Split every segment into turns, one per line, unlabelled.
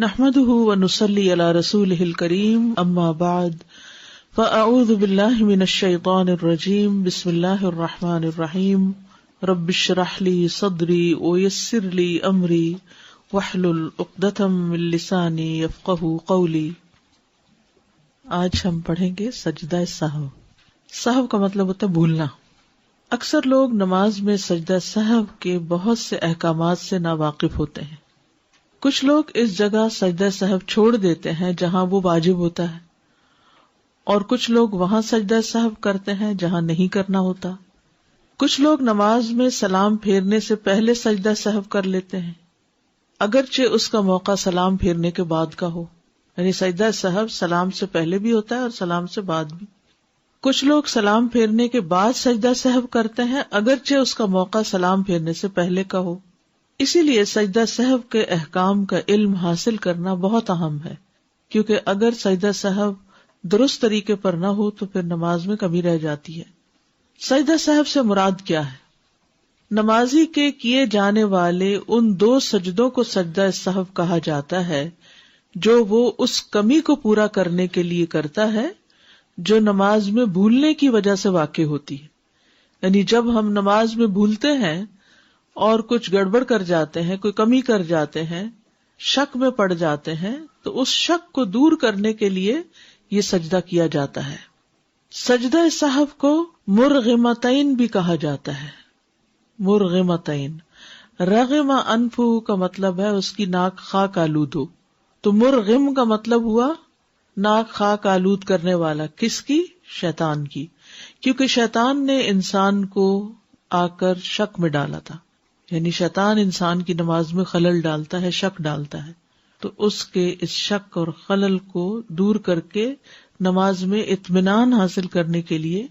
نحمده ونصلي على رسوله الكريم اما بعد فاعوذ بالله من الشيطان الرجيم بسم الله الرحمن الرحيم رب اشرح لي صدري ويسر لي امري واحلل عقدة من لساني يفقهوا قولي۔ آج ہم پڑھیں گے سجدہ سہو۔ سہو کا مطلب ہوتا ہے بھولنا۔ اکثر لوگ نماز میں سجدہ سہو کے بہت سے احکامات سے ناواقف ہوتے ہیں۔ کچھ لوگ اس جگہ سجدہ سہو چھوڑ دیتے ہیں جہاں وہ واجب ہوتا ہے، اور کچھ لوگ وہاں سجدہ سہو کرتے ہیں جہاں نہیں کرنا ہوتا۔ کچھ لوگ نماز میں سلام پھیرنے سے پہلے سجدہ سہو کر لیتے ہیں، اگرچہ اس کا موقع سلام پھیرنے کے بعد کا ہو، یعنی سجدہ سہو سلام سے پہلے بھی ہوتا ہے اور سلام سے بعد بھی۔ کچھ لوگ سلام پھیرنے کے بعد سجدہ سہو کرتے ہیں، اگرچہ اس کا موقع سلام پھیرنے سے پہلے کا ہو۔ اسی لیے سجدہ سہو کے احکام کا علم حاصل کرنا بہت اہم ہے، کیونکہ اگر سجدہ سہو درست طریقے پر نہ ہو تو پھر نماز میں کمی رہ جاتی ہے۔ سجدہ سہو سے مراد کیا ہے؟ نمازی کے کیے جانے والے ان دو سجدوں کو سجدہ سہو کہا جاتا ہے جو وہ اس کمی کو پورا کرنے کے لیے کرتا ہے جو نماز میں بھولنے کی وجہ سے واقع ہوتی ہے۔ یعنی جب ہم نماز میں بھولتے ہیں اور کچھ گڑبڑ کر جاتے ہیں، کوئی کمی کر جاتے ہیں، شک میں پڑ جاتے ہیں، تو اس شک کو دور کرنے کے لیے یہ سجدہ کیا جاتا ہے۔ سجدہ سہو کو مرغمتین بھی کہا جاتا ہے۔ مرغمتین، رغم انفہ کا مطلب ہے اس کی ناک خاک آلود ہو، تو مرغم کا مطلب ہوا ناک خاک آلود کرنے والا۔ کس کی؟ شیطان کی، کیونکہ شیطان نے انسان کو آ کر شک میں ڈالا تھا، یعنی شیطان انسان کی نماز میں خلل ڈالتا ہے، شک ڈالتا ہے، تو اس کے اس شک اور خلل کو دور کر کے نماز میں اطمینان حاصل کرنے کے لیے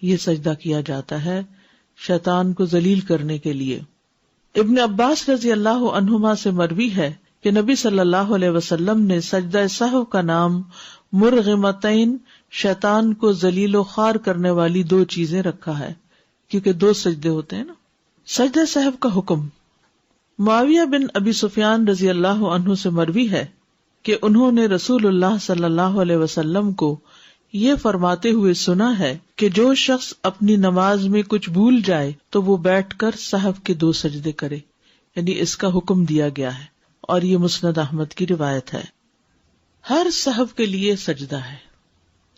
یہ سجدہ کیا جاتا ہے، شیطان کو ذلیل کرنے کے لیے۔ ابن عباس رضی اللہ عنہما سے مروی ہے کہ نبی صلی اللہ علیہ وسلم نے سجدہ سہو کا نام مرغمتین، شیطان کو ذلیل و خوار کرنے والی دو چیزیں رکھا ہے، کیونکہ دو سجدے ہوتے ہیں نا۔ سجدہ سہو کا حکم۔ معاویہ بن ابی سفیان رضی اللہ عنہ سے مروی ہے کہ انہوں نے رسول اللہ صلی اللہ علیہ وسلم کو یہ فرماتے ہوئے سنا ہے کہ جو شخص اپنی نماز میں کچھ بھول جائے تو وہ بیٹھ کر سہو کے دو سجدے کرے، یعنی اس کا حکم دیا گیا ہے، اور یہ مسند احمد کی روایت ہے۔ ہر سہو کے لیے سجدہ ہے،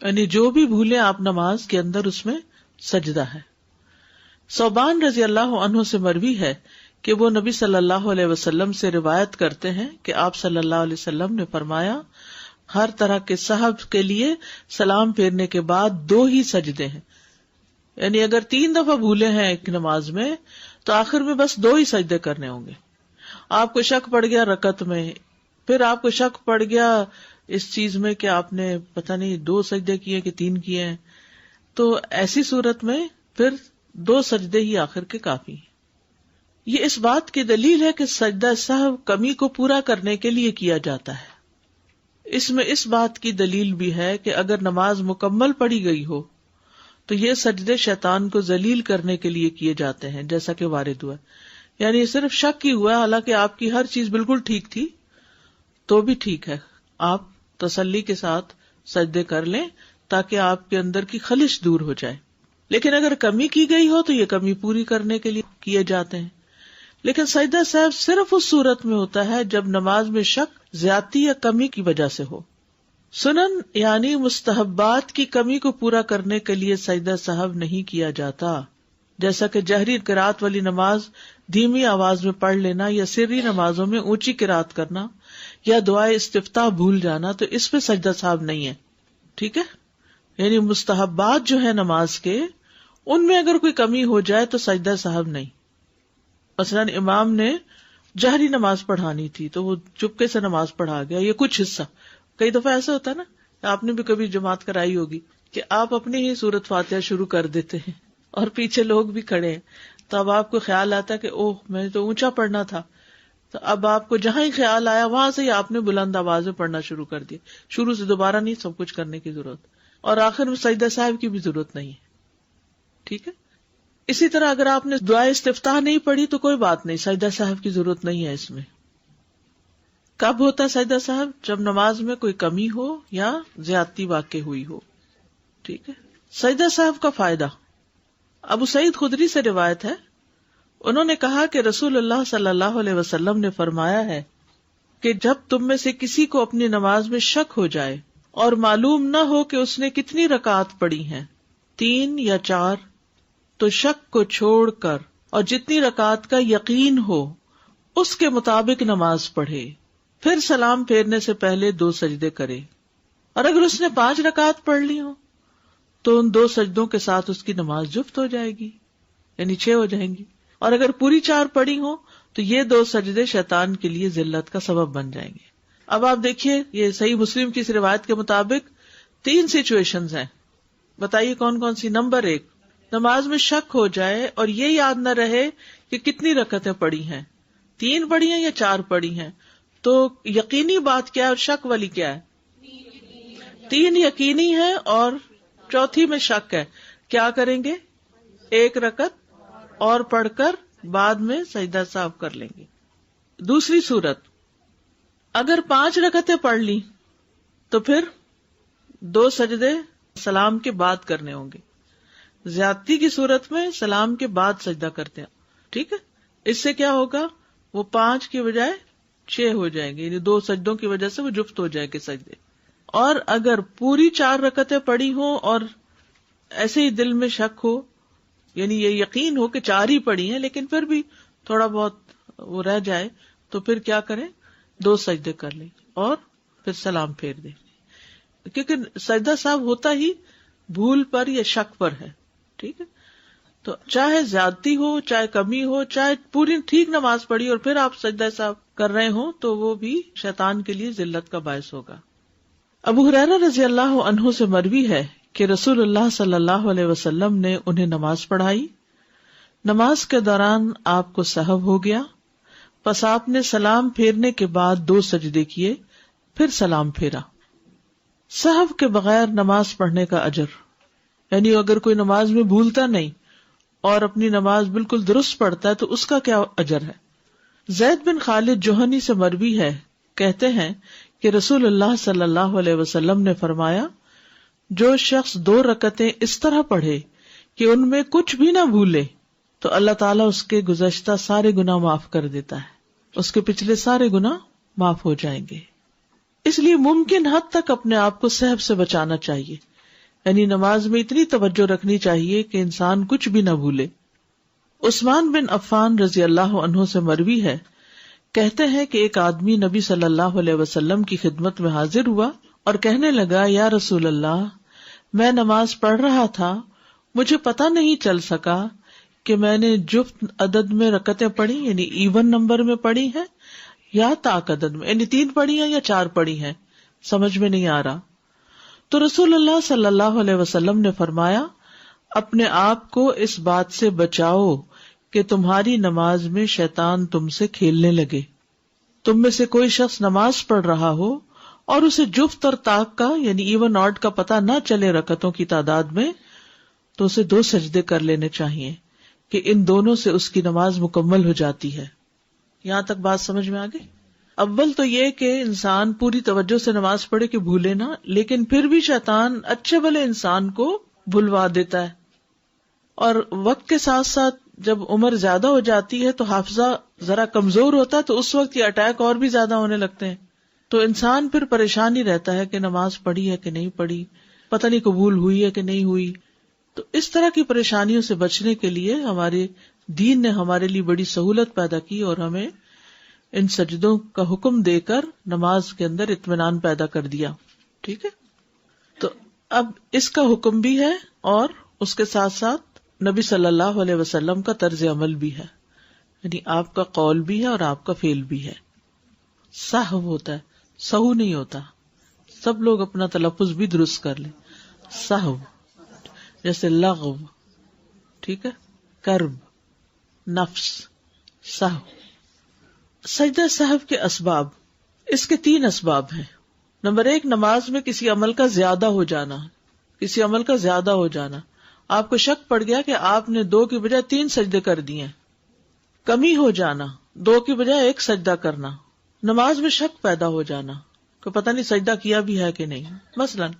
یعنی جو بھی بھولے آپ نماز کے اندر اس میں سجدہ ہے۔ ثوبان رضی اللہ عنہ سے مروی ہے کہ وہ نبی صلی اللہ علیہ وسلم سے روایت کرتے ہیں کہ آپ صلی اللہ علیہ وسلم نے فرمایا، ہر طرح کے سہو کے لیے سلام پھیرنے کے بعد دو ہی سجدے ہیں، یعنی اگر 3 دفعہ بھولے ہیں ایک نماز میں تو آخر میں بس 2 ہی سجدے کرنے ہوں گے۔ آپ کو شک پڑ گیا رکعت میں، پھر آپ کو شک پڑ گیا اس چیز میں کہ آپ نے پتہ نہیں 2 سجدے کیے کہ 3 کیے ہیں، تو ایسی صورت میں پھر 2 سجدے ہی آخر کے کافی ہیں۔ یہ اس بات کی دلیل ہے کہ سجدہ سہو کمی کو پورا کرنے کے لیے کیا جاتا ہے۔ اس میں اس بات کی دلیل بھی ہے کہ اگر نماز مکمل پڑھی گئی ہو تو یہ سجدے شیطان کو ذلیل کرنے کے لیے کیے جاتے ہیں، جیسا کہ وارد ہوا، یعنی صرف شک ہی ہوا، حالانکہ آپ کی ہر چیز بالکل ٹھیک تھی تو بھی ٹھیک ہے، آپ تسلی کے ساتھ سجدے کر لیں تاکہ آپ کے اندر کی خلش دور ہو جائے۔ لیکن اگر کمی کی گئی ہو تو یہ کمی پوری کرنے کے لیے کیے جاتے ہیں۔ لیکن سجدہ سہو صرف اس صورت میں ہوتا ہے جب نماز میں شک، زیادتی یا کمی کی وجہ سے ہو۔ سنن یعنی مستحبات کی کمی کو پورا کرنے کے لیے سجدہ سہو نہیں کیا جاتا، جیسا کہ جہری قرات والی نماز دھیمی آواز میں پڑھ لینا، یا سری نمازوں میں اونچی قرات کرنا، یا دعائے استفتاح بھول جانا، تو اس پہ سجدہ سہو نہیں ہے۔ ٹھیک ہے، یعنی مستحبات جو ہے نماز کے، ان میں اگر کوئی کمی ہو جائے تو سجدہ سہو نہیں۔ مثلاً امام نے جہری نماز پڑھانی تھی تو وہ چپکے سے نماز پڑھا گیا، یہ کچھ حصہ۔ کئی دفعہ ایسا ہوتا ہے نا، آپ نے بھی کبھی جماعت کرائی ہوگی کہ آپ اپنی ہی سورت فاتحہ شروع کر دیتے ہیں اور پیچھے لوگ بھی کھڑے ہیں، تو اب آپ کو خیال آتا ہے کہ اوہ میں نے تو اونچا پڑھنا تھا، تو اب آپ کو جہاں ہی خیال آیا وہاں سے ہی آپ نے بلند آواز میں پڑھنا شروع کر دیا، شروع سے دوبارہ نہیں سب کچھ کرنے کی ضرورت، اور آخر میں سجدہ سہو کی بھی ضرورت نہیں ہے۔ ٹھیک ہے، اسی طرح اگر آپ نے دعائے استفتاح نہیں پڑھی تو کوئی بات نہیں، سجدہ سہو کی ضرورت نہیں ہے اس میں۔ کب ہوتا ہے سجدہ صاحب؟ جب نماز میں کوئی کمی ہو یا زیادتی واقع ہوئی ہو. ٹھیک ہے. سجدہ صاحب کا فائدہ ابو سعید خدری سے روایت ہے، انہوں نے کہا کہ رسول اللہ صلی اللہ علیہ وسلم نے فرمایا ہے کہ جب تم میں سے کسی کو اپنی نماز میں شک ہو جائے اور معلوم نہ ہو کہ اس نے کتنی رکعات پڑھی ہیں، 3 یا 4، تو شک کو چھوڑ کر اور جتنی رکعات کا یقین ہو اس کے مطابق نماز پڑھے، پھر سلام پھیرنے سے پہلے 2 سجدے کرے، اور اگر اس نے 5 رکعات پڑھ لی ہوں تو ان 2 سجدوں کے ساتھ اس کی نماز جفت ہو جائے گی، یعنی 6 ہو جائیں گی، اور اگر پوری 4 پڑھی ہوں تو یہ 2 سجدے شیطان کے لیے ذلت کا سبب بن جائیں گے. اب آپ دیکھیے، یہ صحیح مسلم کی اس روایت کے مطابق 3 سچویشنز ہیں. بتائیے کون کون سی؟ نمبر 1، نماز میں شک ہو جائے اور یہ یاد نہ رہے کہ کتنی رکعتیں پڑھی ہیں، 3 پڑھی ہیں یا 4 پڑھی ہیں. تو یقینی بات کیا ہے اور شک والی کیا ہے؟ 3 یقینی ہے اور چوتھی میں شک ہے. کیا کریں گے؟ 1 رکعت اور پڑھ کر بعد میں سجدہ صاحب کر لیں گے. دوسری صورت، اگر 5 رکعتیں پڑھ لی تو پھر 2 سجدے سلام کے بعد کرنے ہوں گے. زیادتی کی صورت میں سلام کے بعد سجدہ کرتے ہیں. ٹھیک ہے. اس سے کیا ہوگا؟ وہ 5 کی بجائے 6 ہو جائیں گے، یعنی 2 سجدوں کی وجہ سے وہ جفت ہو جائیں گے سجدے. اور اگر پوری 4 رکعتیں پڑھی ہوں اور ایسے ہی دل میں شک ہو، یعنی یہ یقین ہو کہ 4 ہی پڑھی ہیں لیکن پھر بھی تھوڑا بہت وہ رہ جائے، تو پھر کیا کریں؟ 2 سجدے کر لیں اور پھر سلام پھیر دیں. کیونکہ سجدہ صاحب ہوتا ہی بھول پر یا شک پر ہے. ٹھیک ہے. تو چاہے زیادتی ہو، چاہے کمی ہو، چاہے پوری ٹھیک نماز پڑھی اور پھر آپ سجدہ صاحب کر رہے ہوں تو وہ بھی شیطان کے لیے ذلت کا باعث ہوگا. ابو ہریرہ رضی اللہ عنہ سے مروی ہے کہ رسول اللہ صلی اللہ علیہ وسلم نے انہیں نماز پڑھائی. نماز کے دوران آپ کو سہو ہو گیا، پس آپ نے سلام پھیرنے کے بعد 2 سجدے کیے، پھر سلام پھیرا. سہو کے بغیر نماز پڑھنے کا اجر، یعنی اگر کوئی نماز میں بھولتا نہیں اور اپنی نماز بالکل درست پڑھتا ہے تو اس کا کیا اجر ہے. زید بن خالد جوہنی سے مروی ہے، کہتے ہیں کہ رسول اللہ صلی اللہ علیہ وسلم نے فرمایا، جو شخص 2 رکعتیں اس طرح پڑھے کہ ان میں کچھ بھی نہ بھولے تو اللہ تعالیٰ اس کے گزشتہ سارے گناہ معاف کر دیتا ہے، اس کے پچھلے سارے گناہ معاف ہو جائیں گے. اس لیے ممکن حد تک اپنے آپ کو سہو سے بچانا چاہیے، یعنی نماز میں اتنی توجہ رکھنی چاہیے کہ انسان کچھ بھی نہ بھولے. عثمان بن عفان رضی اللہ عنہ سے مروی ہے، کہتے ہیں کہ ایک آدمی نبی صلی اللہ علیہ وسلم کی خدمت میں حاضر ہوا اور کہنے لگا، یا رسول اللہ، میں نماز پڑھ رہا تھا، مجھے پتہ نہیں چل سکا کہ میں نے جفت عدد میں رکعتیں پڑھی، یعنی ایون نمبر میں پڑھی ہیں یا طاق عدد میں، یعنی 3 پڑھی ہیں یا 4 پڑھی ہیں، سمجھ میں نہیں آ رہا. تو رسول اللہ صلی اللہ علیہ وسلم نے فرمایا، اپنے آپ کو اس بات سے بچاؤ کہ تمہاری نماز میں شیطان تم سے کھیلنے لگے. تم میں سے کوئی شخص نماز پڑھ رہا ہو اور اسے جفت اور طاق کا یعنی ایون آڈ کا پتہ نہ چلے رکعتوں کی تعداد میں، تو اسے 2 سجدے کر لینے چاہیے کہ ان دونوں سے اس کی نماز مکمل ہو جاتی ہے. یہاں تک بات سمجھ میں آ گئی؟ اول تو یہ کہ انسان پوری توجہ سے نماز پڑھے کہ بھولے نہ، لیکن پھر بھی شیطان اچھے بھلے انسان کو بھلوا دیتا ہے. اور وقت کے ساتھ ساتھ جب عمر زیادہ ہو جاتی ہے تو حافظہ ذرا کمزور ہوتا ہے، تو اس وقت یہ اٹیک اور بھی زیادہ ہونے لگتے ہیں. تو انسان پھر پریشان ہی رہتا ہے کہ نماز پڑھی ہے کہ نہیں پڑھی، پتہ نہیں قبول ہوئی ہے کہ نہیں ہوئی. تو اس طرح کی پریشانیوں سے بچنے کے لیے ہمارے دین نے ہمارے لیے بڑی سہولت پیدا کی اور ہمیں ان سجدوں کا حکم دے کر نماز کے اندر اطمینان پیدا کر دیا. ٹھیک ہے. تو اب اس کا حکم بھی ہے اور اس کے ساتھ ساتھ نبی صلی اللہ علیہ وسلم کا طرز عمل بھی ہے، یعنی آپ کا قول بھی ہے اور آپ کا فعل بھی ہے. سہو ہوتا ہے، سہو نہیں ہوتا. سب لوگ اپنا تلفظ بھی درست کر لیں. سہو جیسے لغو، ٹھیک ہے، کرب، نفس، سہو. سجدہ سہو کے اسباب، اس کے 3 اسباب ہیں. نمبر 1، نماز میں کسی عمل کا زیادہ ہو جانا. کسی عمل کا زیادہ ہو جانا، آپ کو شک پڑ گیا کہ آپ نے 2 کی بجائے 3 سجدے کر دیے. کمی ہو جانا، 2 کی بجائے 1 سجدہ کرنا. نماز میں شک پیدا ہو جانا کہ پتہ نہیں سجدہ کیا بھی ہے کہ نہیں، مثلاً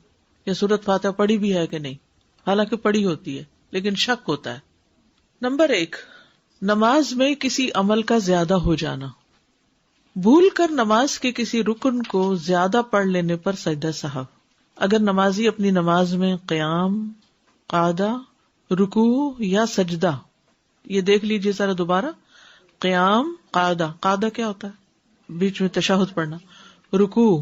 یا سورۃ فاتحہ پڑھی بھی ہے کہ نہیں، حالانکہ پڑھی ہوتی ہے لیکن شک ہوتا ہے۔ نمبر 1، نماز میں کسی عمل کا زیادہ ہو جانا، بھول کر نماز کے کسی رکن کو زیادہ پڑھ لینے پر سجدہ سہو۔ اگر نمازی اپنی نماز میں قیام، قعدہ، رکوع یا سجدہ، یہ دیکھ لیجئے ذرا دوبارہ، قیام، قعدہ، قعدہ کیا ہوتا ہے؟ بیچ میں تشہد پڑھنا، رکوع،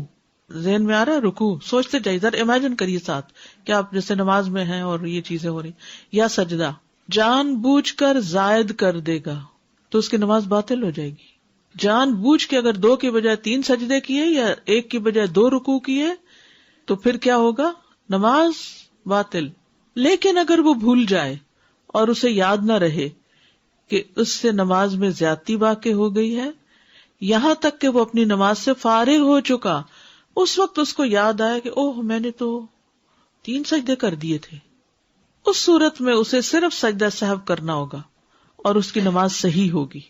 ذہن میں آ رہا ہے رکوع، سوچتے جائیے ذرا، امیجن کریے ساتھ کہ آپ جیسے نماز میں ہیں اور یہ چیزیں ہو رہی، یا سجدہ جان بوجھ کر زائد کر دے گا تو اس کی نماز باطل ہو جائے گی۔ جان بوجھ کے اگر 2 کی بجائے 3 سجدے کیے یا 1 کی بجائے 2 رکوع کیے تو پھر کیا ہوگا؟ نماز باطل۔ لیکن اگر وہ بھول جائے اور اسے یاد نہ رہے کہ اس سے نماز میں زیادتی واقع ہو گئی ہے، یہاں تک کہ وہ اپنی نماز سے فارغ ہو چکا، اس وقت اس کو یاد آیا کہ اوہ میں نے تو 3 سجدے کر دیے تھے، اس صورت میں اسے صرف سجدہ سہو کرنا ہوگا اور اس کی نماز صحیح ہوگی۔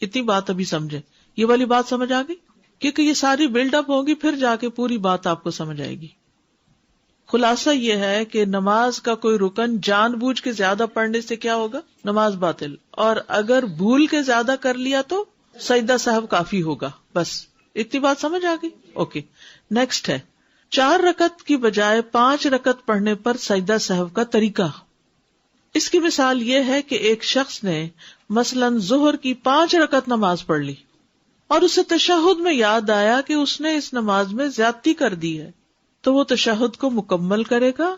اتنی بات ابھی سمجھے، یہ والی بات سمجھ آ گئی؟ کیونکہ یہ ساری بلڈ اپ ہوگی، پھر جا کے پوری بات آپ کو سمجھ آئے گی۔ خلاصہ یہ ہے کہ نماز کا کوئی رکن جان بوجھ کے زیادہ پڑھنے سے کیا ہوگا؟ نماز باطل، اور اگر بھول کے زیادہ کر لیا تو سجدہ سہو کافی ہوگا۔ بس اتنی بات سمجھ آ گئی؟ اوکے، نیکسٹ ہے 4 رکعت کی بجائے 5 رکعت پڑھنے پر سجدہ سہو کا طریقہ۔ اس کی مثال یہ ہے کہ ایک شخص نے مثلاً ظہر کی 5 رکعت نماز پڑھ لی اور اسے تشہد میں یاد آیا کہ اس نے اس نماز میں زیادتی کر دی ہے، تو وہ تشہد کو مکمل کرے گا،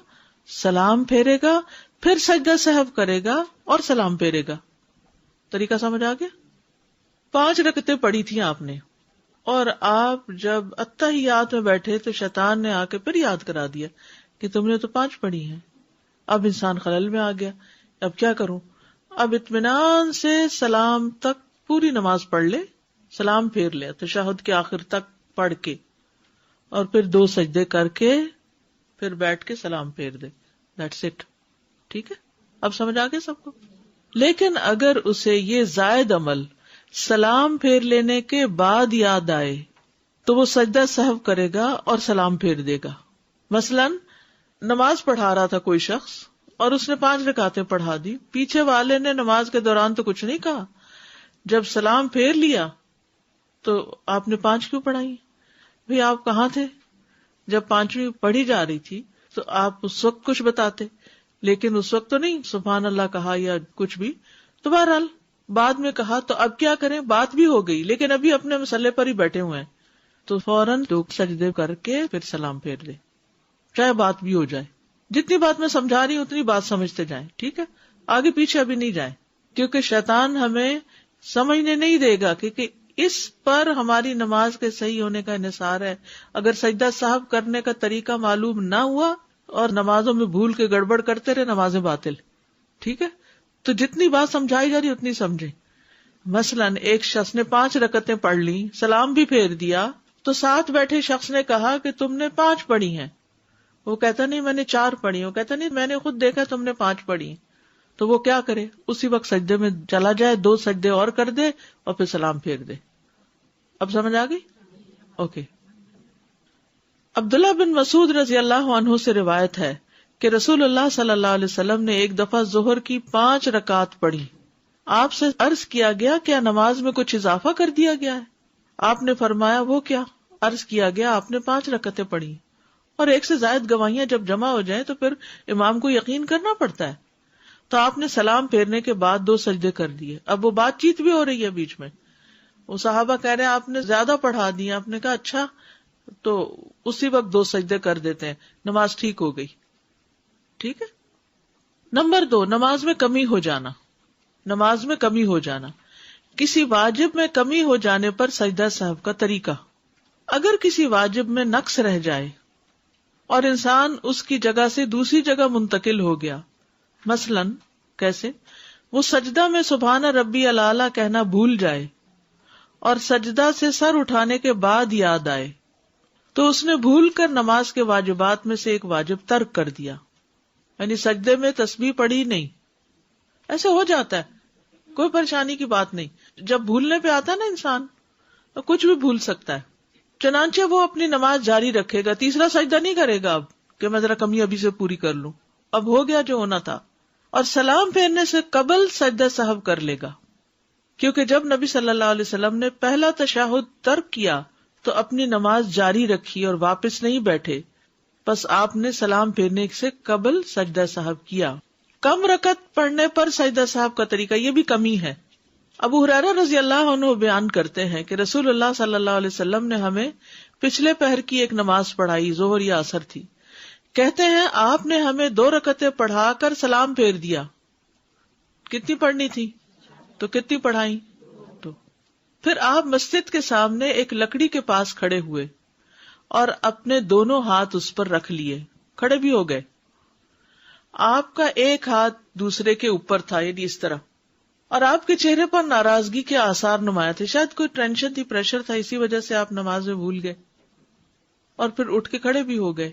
سلام پھیرے گا، پھر سجدہ سہو کرے گا اور سلام پھیرے گا۔ طریقہ سمجھ آ گیا؟ 5 رکعتیں پڑھی تھیں آپ نے، اور آپ جب اتحیات میں بیٹھے تو شیطان نے آ کے پھر یاد کرا دیا کہ تم نے تو 5 پڑھی ہیں۔ اب انسان خلل میں آ گیا، اب کیا کروں؟ اب اطمینان سے سلام تک پوری نماز پڑھ لے، سلام پھیر لے تشہد کے آخر تک پڑھ کے، اور پھر 2 سجدے کر کے پھر بیٹھ کے سلام پھیر دے، دیٹس اٹ۔ ٹھیک ہے، اب سمجھ آ گیا سب کو؟ لیکن اگر اسے یہ زائد عمل سلام پھیر لینے کے بعد یاد آئے تو وہ سجدہ سہو کرے گا اور سلام پھیر دے گا۔ مثلاً نماز پڑھا رہا تھا کوئی شخص اور اس نے 5 رکعتیں پڑھا دی، پیچھے والے نے نماز کے دوران تو کچھ نہیں کہا، جب سلام پھیر لیا تو آپ نے 5 کیوں پڑھائی؟ بھئی آپ کہاں تھے جب 5ویں پڑھی جا رہی تھی؟ تو آپ اس وقت کچھ بتاتے، لیکن اس وقت تو نہیں سبحان اللہ کہا یا کچھ بھی، تو بہرحال بعد میں کہا، تو اب کیا کریں؟ بات بھی ہو گئی لیکن ابھی اپنے مسئلے پر ہی بیٹھے ہوئے ہیں، تو فوراً 2 سجدے کر کے پھر سلام پھیر دے، چاہے بات بھی ہو جائے۔ جتنی بات میں سمجھا رہی ہوں اتنی بات سمجھتے جائیں، ٹھیک ہے؟ آگے پیچھے ابھی نہیں جائیں، کیونکہ شیطان ہمیں سمجھنے نہیں دے گا، کیونکہ اس پر ہماری نماز کے صحیح ہونے کا انحصار ہے۔ اگر سجدہ سہو کرنے کا طریقہ معلوم نہ ہوا اور نمازوں میں بھول کے گڑبڑ کرتے رہے، نمازیں باطل۔ ٹھیک ہے، تو جتنی بات سمجھائی جا رہی اتنی سمجھیں۔ مثلاً ایک شخص نے 5 رکعتیں پڑھ لی، سلام بھی پھیر دیا، تو ساتھ بیٹھے شخص نے کہا کہ تم نے 5 پڑھی ہیں، وہ کہتا نہیں میں نے 4 پڑھی، وہ کہتا نہیں میں نے خود دیکھا تم نے 5 پڑھی، تو وہ کیا کرے؟ اسی وقت سجدے میں چلا جائے، 2 سجدے اور کر دے اور پھر سلام پھیر دے۔ اب سمجھ آ گئی؟ اوکے۔ عبداللہ بن مسعود رضی اللہ عنہ سے روایت ہے کہ رسول اللہ صلی اللہ علیہ وسلم نے ایک دفعہ ظہر کی 5 رکعت پڑھی۔ آپ سے عرض کیا گیا کیا نماز میں کچھ اضافہ کر دیا گیا ہے؟ آپ نے فرمایا وہ کیا؟ عرض کیا گیا آپ نے 5 رکعتیں پڑھی، اور 1 سے زائد گواہیاں جب جمع ہو جائیں تو پھر امام کو یقین کرنا پڑتا ہے۔ تو آپ نے سلام پھیرنے کے بعد 2 سجدے کر دیے۔ اب وہ بات چیت بھی ہو رہی ہے بیچ میں، وہ صحابہ کہہ رہے ہیں آپ نے زیادہ پڑھا دی، آپ نے کہا اچھا، تو اسی وقت 2 سجدے کر دیتے ہیں، نماز ٹھیک ہو گئی۔ ٹھیک ہے۔ نمبر 2، نماز میں کمی ہو جانا۔ نماز میں کمی ہو جانا، کسی واجب میں کمی ہو جانے پر سجدہ سہو کا طریقہ۔ اگر کسی واجب میں نقص رہ جائے اور انسان اس کی جگہ سے دوسری جگہ منتقل ہو گیا، مثلاً کیسے؟ وہ سجدہ میں سبحان ربی الاعلیٰ کہنا بھول جائے اور سجدہ سے سر اٹھانے کے بعد یاد آئے، تو اس نے بھول کر نماز کے واجبات میں سے ایک واجب ترک کر دیا، یعنی سجدے میں تسبیح پڑھی نہیں۔ ایسے ہو جاتا ہے، کوئی پریشانی کی بات نہیں، جب بھولنے پہ آتا ہے نا انسان کچھ بھی بھول سکتا ہے. چنانچہ وہ اپنی نماز جاری رکھے گا, تیسرا سجدہ نہیں کرے گا اب کہ میں ذرا کمی ابھی سے پوری کر لوں, اب ہو گیا جو ہونا تھا. اور سلام پھیرنے سے قبل سجدہ سہو کر لے گا, کیونکہ جب نبی صلی اللہ علیہ وسلم نے پہلا تشہد ترک کیا تو اپنی نماز جاری رکھی اور واپس نہیں بیٹھے, بس آپ نے سلام پھیرنے سے قبل سجدہ سہو کیا. کم رکعت پڑھنے پر سجدہ سہو کا طریقہ, یہ بھی کمی ہے. ابو ہریرہ رضی اللہ عنہ بیان کرتے ہیں کہ رسول اللہ صلی اللہ علیہ وسلم نے ہمیں پچھلے پہر کی ایک نماز پڑھائی, ظہر یا عصر تھی. کہتے ہیں آپ نے ہمیں 2 رکعتیں پڑھا کر سلام پھیر دیا. کتنی پڑھنی تھی تو کتنی پڑھائی؟ 2. پھر آپ مسجد کے سامنے ایک لکڑی کے پاس کھڑے ہوئے اور اپنے دونوں ہاتھ اس پر رکھ لیے, کھڑے بھی ہو گئے. آپ کا ایک ہاتھ دوسرے کے اوپر تھا, یعنی اس طرح, اور آپ کے چہرے پر ناراضگی کے آثار نمایاں تھے. شاید کوئی ٹینشن تھی, پریشر تھا, اسی وجہ سے آپ نماز میں بھول گئے. اور پھر اٹھ کے کھڑے بھی ہو گئے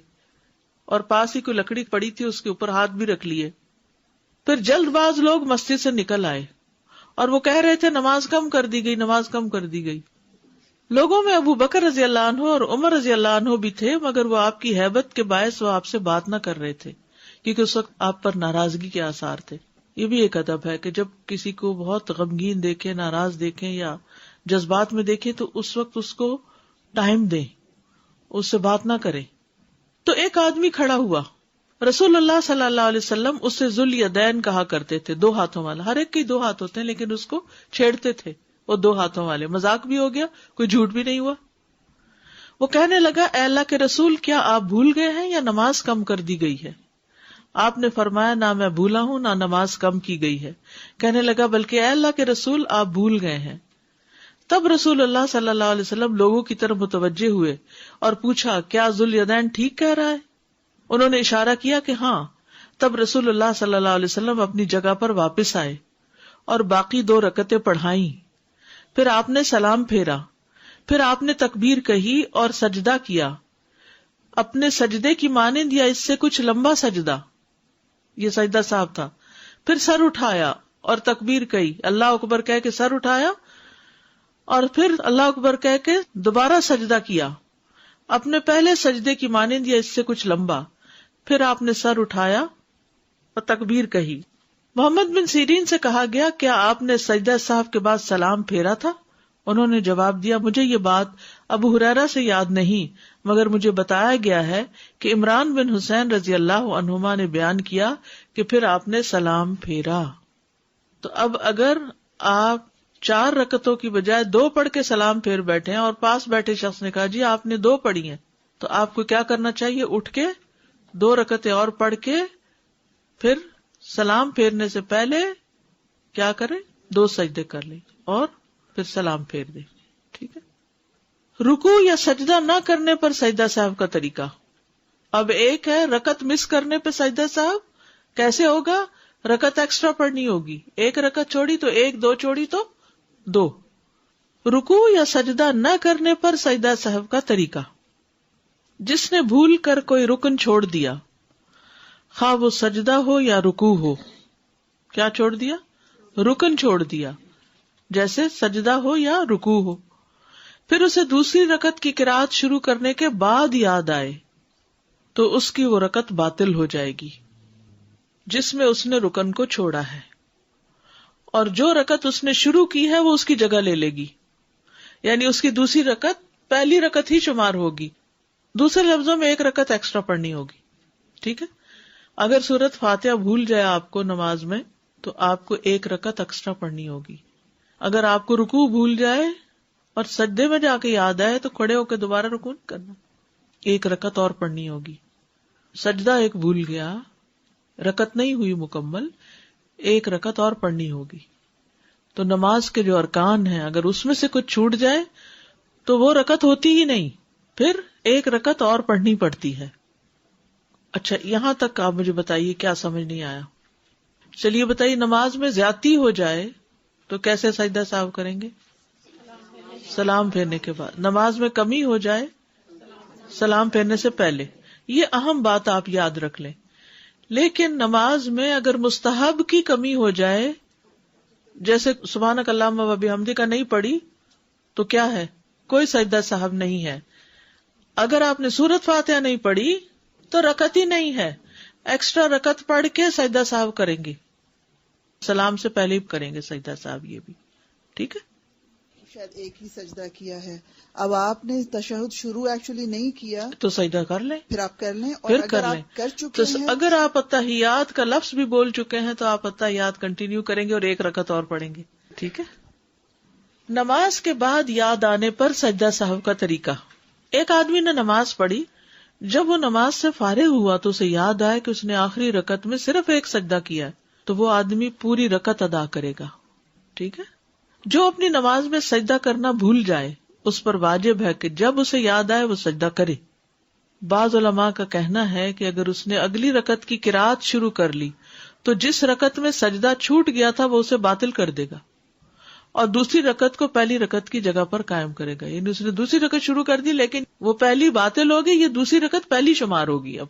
اور پاس ہی کوئی لکڑی پڑی تھی, اس کے اوپر ہاتھ بھی رکھ لیے. پھر جلد باز لوگ مسجد سے نکل آئے اور وہ کہہ رہے تھے نماز کم کر دی گئی, نماز کم کر دی گئی. لوگوں میں ابو بکر رضی اللہ عنہ اور عمر رضی اللہ عنہ بھی تھے, مگر وہ آپ کی ہیبت کے باعث وہ آپ سے بات نہ کر رہے تھے, کیونکہ اس وقت آپ پر ناراضگی کے آثار تھے. یہ بھی ایک ادب ہے کہ جب کسی کو بہت غمگین دیکھیں, ناراض دیکھیں یا جذبات میں دیکھیں تو اس وقت اس کو ٹائم دیں, اس سے بات نہ کریں. تو ایک آدمی کھڑا ہوا, رسول اللہ صلی اللہ علیہ وسلم اس سے ذو الیدین کہا کرتے تھے, 2 ہاتھوں والا. ہر ایک کے 2 ہاتھ ہوتے ہیں لیکن اس کو چھیڑتے تھے, وہ 2 ہاتھوں والے. مذاق بھی ہو گیا, کوئی جھوٹ بھی نہیں ہوا. وہ کہنے لگا اے اللہ کے رسول, کیا آپ بھول گئے ہیں یا نماز کم کر دی گئی ہے؟ آپ نے فرمایا نہ میں بھولا ہوں نہ نماز کم کی گئی ہے. کہنے لگا بلکہ اے اللہ کے رسول آپ بھول گئے ہیں. تب رسول اللہ صلی اللہ علیہ وسلم لوگوں کی طرف متوجہ ہوئے اور پوچھا کیا ذو الیدین ٹھیک کہہ رہا ہے؟ انہوں نے اشارہ کیا کہ ہاں. تب رسول اللہ صلی اللہ علیہ وسلم اپنی جگہ پر واپس آئے اور باقی 2 رکعتیں پڑھائیں. پھر آپ نے سلام پھیرا, پھر آپ نے تکبیر کہی اور سجدہ کیا. اپنے سجدے کی مانند یا اس سے کچھ لمبا سجدہ, یہ سجدہ صاحب تھا. پھر سر اٹھایا اور تکبیر کہی, اللہ اکبر کہہ کے سر اٹھایا اور پھر اللہ اکبر کہہ کے دوبارہ سجدہ کیا, اپنے پہلے سجدے کی مانند یا اس سے کچھ لمبا. پھر آپ نے سر اٹھایا اور تکبیر کہی. محمد بن سیرین سے کہا گیا کیا آپ نے سجدہ صاحب کے بعد سلام پھیرا تھا؟ انہوں نے جواب دیا مجھے یہ بات ابو ہریرہ سے یاد نہیں, مگر مجھے بتایا گیا ہے کہ عمران بن حسین رضی اللہ عنہما نے بیان کیا کہ پھر آپ نے سلام پھیرا. تو اب اگر آپ 4 رکعتوں کی بجائے 2 پڑھ کے سلام پھیر بیٹھے ہیں اور پاس بیٹھے شخص نے کہا جی آپ نے 2 پڑھی ہیں, تو آپ کو کیا کرنا چاہیے؟ اٹھ کے 2 رکعتیں اور پڑھ کے پھر سلام پھیرنے سے پہلے کیا کریں؟ 2 سجدے کر لیں اور پھر سلام پھیر دیں. ٹھیک ہے. رکوع یا سجدہ نہ کرنے پر سجدہ صاحب کا طریقہ. اب ایک ہے رکعت مس کرنے پہ سجدہ صاحب, کیسے ہوگا؟ رکعت ایکسٹرا پڑھنی ہوگی, 1 رکعت چھوڑی تو 1, 2 چھوڑی تو 2. رکوع یا سجدہ نہ کرنے پر سجدہ صاحب کا طریقہ. جس نے بھول کر کوئی رکن چھوڑ دیا, خواہ وہ سجدہ ہو یا رکوع ہو. کیا چھوڑ دیا؟ رکن چھوڑ دیا, جیسے سجدہ ہو یا رکوع ہو. پھر اسے دوسری رکعت کی قرات شروع کرنے کے بعد یاد آئے تو اس کی وہ رکعت باطل ہو جائے گی جس میں اس نے رکن کو چھوڑا ہے, اور جو رکعت اس نے شروع کی ہے وہ اس کی جگہ لے لے گی, یعنی اس کی دوسری رکعت پہلی رکعت ہی شمار ہوگی. دوسرے لفظوں میں 1 رکعت ایکسٹرا پڑھنی ہوگی. ٹھیک ہے. اگر سورۃ فاتحہ بھول جائے آپ کو نماز میں تو آپ کو 1 رکعت ایکسٹرا پڑھنی ہوگی. اگر آپ کو رکوع بھول جائے اور سجدے میں جا کے یاد آئے تو کھڑے ہو کے دوبارہ رکوع کرنا, 1 رکعت اور پڑھنی ہوگی. سجدہ ایک بھول گیا, رکعت نہیں ہوئی مکمل, 1 رکعت اور پڑھنی ہوگی. تو نماز کے جو ارکان ہیں اگر اس میں سے کچھ چھوٹ جائے تو وہ رکعت ہوتی ہی نہیں, پھر 1 رکعت اور پڑھنی پڑتی ہے. اچھا, یہاں تک آپ مجھے بتائیے کیا سمجھ نہیں آیا؟ چلیے بتائیے, نماز میں زیادتی ہو جائے تو کیسے سجدہ صاحب کریں گے؟ سلام پھیرنے کے بعد. نماز میں کمی ہو جائے سلام پھیرنے سے پہلے. یہ اہم بات آپ یاد رکھ لیں. لیکن نماز میں اگر مستحب کی کمی ہو جائے, جیسے سبحانک اللہم و بحمدک نہیں پڑھی, تو کیا ہے؟ کوئی سجدہ صاحب نہیں ہے. اگر آپ نے سورۃ فاتحہ نہیں پڑھی تو رکعت ہی نہیں ہے، ایکسٹرا رکعت پڑھ کے سجدہ صاحب کریں گے، سلام سے پہلے ہی کریں گے سجدہ صاحب. یہ بھی ٹھیک ہے.
شاید ایک ہی سجدہ کیا ہے، اب آپ نے تشہد شروع ایکچولی نہیں کیا
تو سجدہ کر لیں،
پھر آپ کر لیں. اور
پھر
اگر
کر لیں.
آپ کر چکے
تو
ہیں،
اگر آپ اتحیات کا لفظ بھی بول چکے ہیں تو آپ اتحیات کنٹینیو کریں گے اور ایک رکعت اور پڑھیں گے. ٹھیک ہے. نماز کے بعد یاد آنے پر سجدہ صاحب کا طریقہ. ایک آدمی نے نماز پڑھی، جب وہ نماز سے فارغ ہوا تو اسے یاد آیا کہ اس نے آخری رکعت میں صرف ایک سجدہ کیا ہے، تو وہ آدمی پوری رکعت ادا کرے گا. ٹھیک ہے. جو اپنی نماز میں سجدہ کرنا بھول جائے اس پر واجب ہے کہ جب اسے یاد آئے وہ سجدہ کرے. بعض علماء کا کہنا ہے کہ اگر اس نے اگلی رکعت کی قرات شروع کر لی تو جس رکعت میں سجدہ چھوٹ گیا تھا وہ اسے باطل کر دے گا اور دوسری رکعت کو پہلی رکعت کی جگہ پر قائم کرے گا. یعنی اس نے دوسری رکعت شروع کر دی لیکن وہ پہلی باطل ہوگی، یہ دوسری رکعت پہلی شمار ہوگی. اب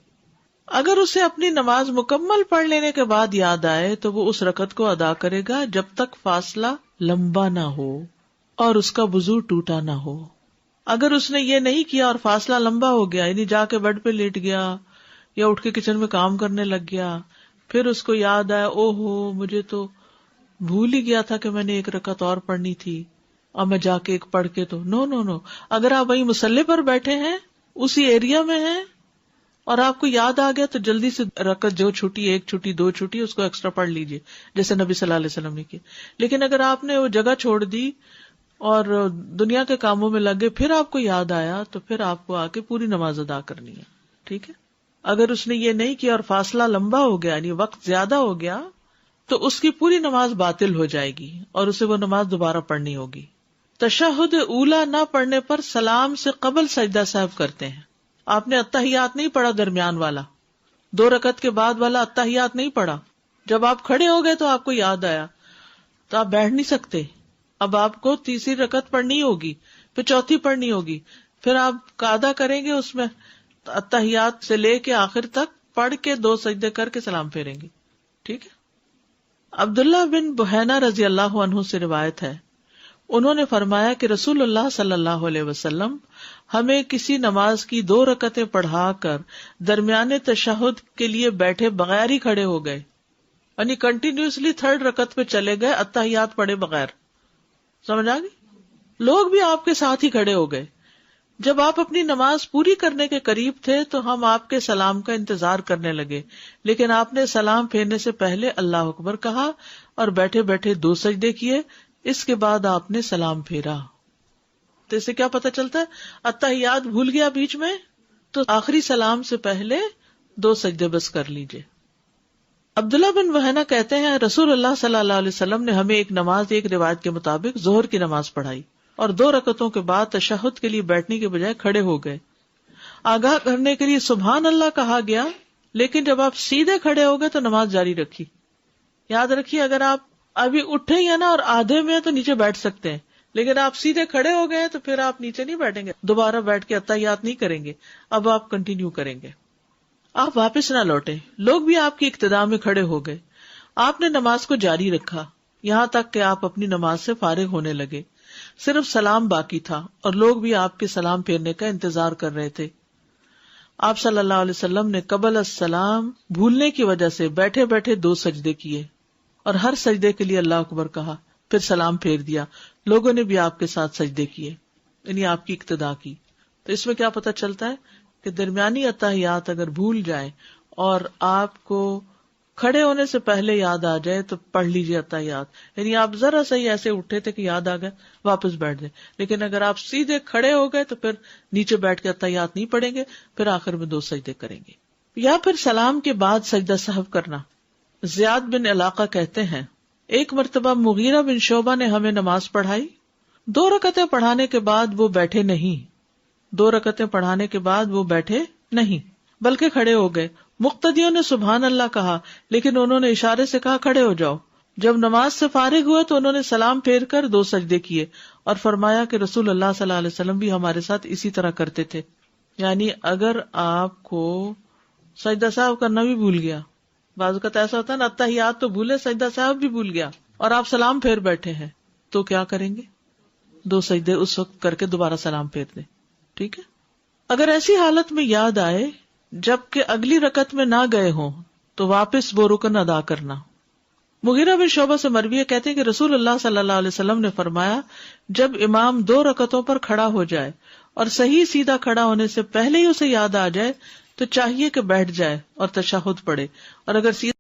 اگر اسے اپنی نماز مکمل پڑھ لینے کے بعد یاد آئے تو وہ اس رکعت کو ادا کرے گا جب تک فاصلہ لمبا نہ ہو اور اس کا وضو ٹوٹا نہ ہو. اگر اس نے یہ نہیں کیا اور فاصلہ لمبا ہو گیا، یعنی جا کے بیڈ پہ لیٹ گیا یا اٹھ کے کچن میں کام کرنے لگ گیا، پھر اس کو یاد آیا او ہو مجھے تو بھول ہی گیا تھا کہ میں نے ایک رکعت اور پڑھنی تھی اور میں جا کے ایک پڑھ کے تو نو. اگر آپ وہیں مصلی پر بیٹھے ہیں، اسی ایریا میں ہیں اور آپ کو یاد آ گیا تو جلدی سے رکعت جو چھوٹی، ایک چھوٹی، دو چھوٹی، اس کو ایکسٹرا پڑھ لیجئے جیسے نبی صلی اللہ علیہ وسلم نے کیا. لیکن اگر آپ نے وہ جگہ چھوڑ دی اور دنیا کے کاموں میں لگے پھر آپ کو یاد آیا تو پھر آپ کو آ کے پوری نماز ادا کرنی ہے. ٹھیک ہے. اگر اس نے یہ نہیں کیا اور فاصلہ لمبا ہو گیا یعنی وقت زیادہ ہو گیا تو اس کی پوری نماز باطل ہو جائے گی اور اسے وہ نماز دوبارہ پڑھنی ہوگی. تشہد اولا نہ پڑھنے پر سلام سے قبل سجدہ صاحب کرتے ہیں. آپ نے اتحیات نہیں پڑھا، درمیان والا 2 رکعت کے بعد والا اتحیات نہیں پڑھا. جب آپ کھڑے ہو گئے تو آپ کو یاد آیا تو آپ بیٹھ نہیں سکتے. اب آپ کو تیسری رکعت پڑھنی ہوگی، پھر چوتھی پڑھنی ہوگی، پھر آپ قاعدہ کریں گے اس میں اتحیات سے لے کے آخر تک پڑھ کے 2 سجدے کر کے سلام پھیریں گے. ٹھیک ہے. عبداللہ بن بحینہ رضی اللہ عنہ سے روایت ہے، انہوں نے فرمایا کہ رسول اللہ صلی اللہ علیہ وسلم ہمیں کسی نماز کی 2 رکعتیں پڑھا کر درمیانے تشہد کے لیے بیٹھے بغیر ہی کھڑے ہو گئے، یعنی کنٹینیوسلی 3rd رکعت پہ چلے گئے اتحیات پڑھے بغیر. سمجھ آ گئی؟ لوگ بھی آپ کے ساتھ ہی کھڑے ہو گئے. جب آپ اپنی نماز پوری کرنے کے قریب تھے تو ہم آپ کے سلام کا انتظار کرنے لگے، لیکن آپ نے سلام پھیرنے سے پہلے اللہ اکبر کہا اور بیٹھے بیٹھے 2 سجدے کیے، اس کے بعد آپ نے سلام پھیرا. تو اس سے کیا پتہ چلتا ہے؟ اتحیات بھول گیا بیچ میں تو آخری سلام سے پہلے 2 سجدے بس کر لیجئے. عبداللہ بن بحینہ کہتے ہیں رسول اللہ صلی اللہ علیہ وسلم نے ہمیں ایک نماز ایک روایت کے مطابق ظہر کی نماز پڑھائی اور 2 رکعتوں کے بعد تشہد کے لیے بیٹھنے کے بجائے کھڑے ہو گئے. آگاہ کرنے کے لیے سبحان اللہ کہا گیا، لیکن جب آپ سیدھے کھڑے ہو گئے تو نماز جاری رکھی. یاد رکھیے اگر آپ ابھی اٹھے ہی ہیں نا اور آدھے میں تو نیچے بیٹھ سکتے ہیں، لیکن آپ سیدھے کھڑے ہو گئے تو پھر آپ نیچے نہیں بیٹھیں گے، دوبارہ بیٹھ کے اتحیات نہیں کریں گے. اب آپ کنٹینیو کریں گے، آپ واپس نہ لوٹیں. لوگ بھی آپ کی اقتداء میں کھڑے ہو گئے. آپ نے نماز کو جاری رکھا یہاں تک کہ آپ اپنی نماز سے فارغ ہونے لگے. صرف سلام باقی تھا اور لوگ بھی آپ کے سلام پھیرنے کا انتظار کر رہے تھے. آپ صلی اللہ علیہ وسلم نے قبل السلام بھولنے کی وجہ سے بیٹھے بیٹھے 2 سجدے کیے اور ہر سجدے کے لیے اللہ اکبر کہا، پھر سلام پھیر دیا. لوگوں نے بھی آپ کے ساتھ سجدے کیے، یعنی آپ کی اقتداء کی. تو اس میں کیا پتہ چلتا ہے کہ درمیانی اتحیات اگر بھول جائیں اور آپ کو کھڑے ہونے سے پہلے یاد آ جائے تو پڑھ لیجیے اتحیات. یعنی آپ ذرا سا ہی ایسے اٹھے تھے کہ یاد آ گیا واپس بیٹھ جائیں، لیکن اگر آپ سیدھے کھڑے ہو گئے تو پھر نیچے بیٹھ کے اتحیات نہیں پڑھیں گے، پھر آخر میں 2 سجدے کریں گے. یا پھر سلام کے بعد سجدہ سہو کرنا. زیاد بن علاقہ کہتے ہیں ایک مرتبہ مغیرہ بن شعبہ نے ہمیں نماز پڑھائی، 2 رکعتیں پڑھانے کے بعد وہ بیٹھے نہیں، 2 رکعتیں پڑھانے کے بعد وہ بیٹھے نہیں بلکہ کھڑے ہو گئے. مقتدیوں نے سبحان اللہ کہا لیکن انہوں نے اشارے سے کہا کھڑے ہو جاؤ. جب نماز سے فارغ ہوئے تو انہوں نے سلام پھیر کر 2 سجدے کیے اور فرمایا کہ رسول اللہ صلی اللہ علیہ وسلم بھی ہمارے ساتھ اسی طرح کرتے تھے. یعنی اگر آپ کو سجدہ صاحب کرنا بھی بھول گیا، بعض اوقات ایسا ہوتا ہے نا اتحیات تو بھولے سجدہ صاحب بھی بھول گیا اور آپ سلام پھیر بیٹھے ہیں، تو کیا کریں گے؟ 2 سجدے اس وقت کر کے دوبارہ سلام پھیر دیں. ٹھیک ہے. اگر ایسی حالت میں یاد آئے جبکہ اگلی رکعت میں نہ گئے ہوں تو واپس وہ رکن ادا کرنا. مغیرہ بن شعبہ سے مروی کہتے ہیں کہ رسول اللہ صلی اللہ علیہ وسلم نے فرمایا جب امام 2 رکعتوں پر کھڑا ہو جائے اور صحیح سیدھا کھڑا ہونے سے پہلے ہی اسے یاد آ جائے تو چاہیے کہ بیٹھ جائے اور تشہد پڑھے، اور اگر سیدھا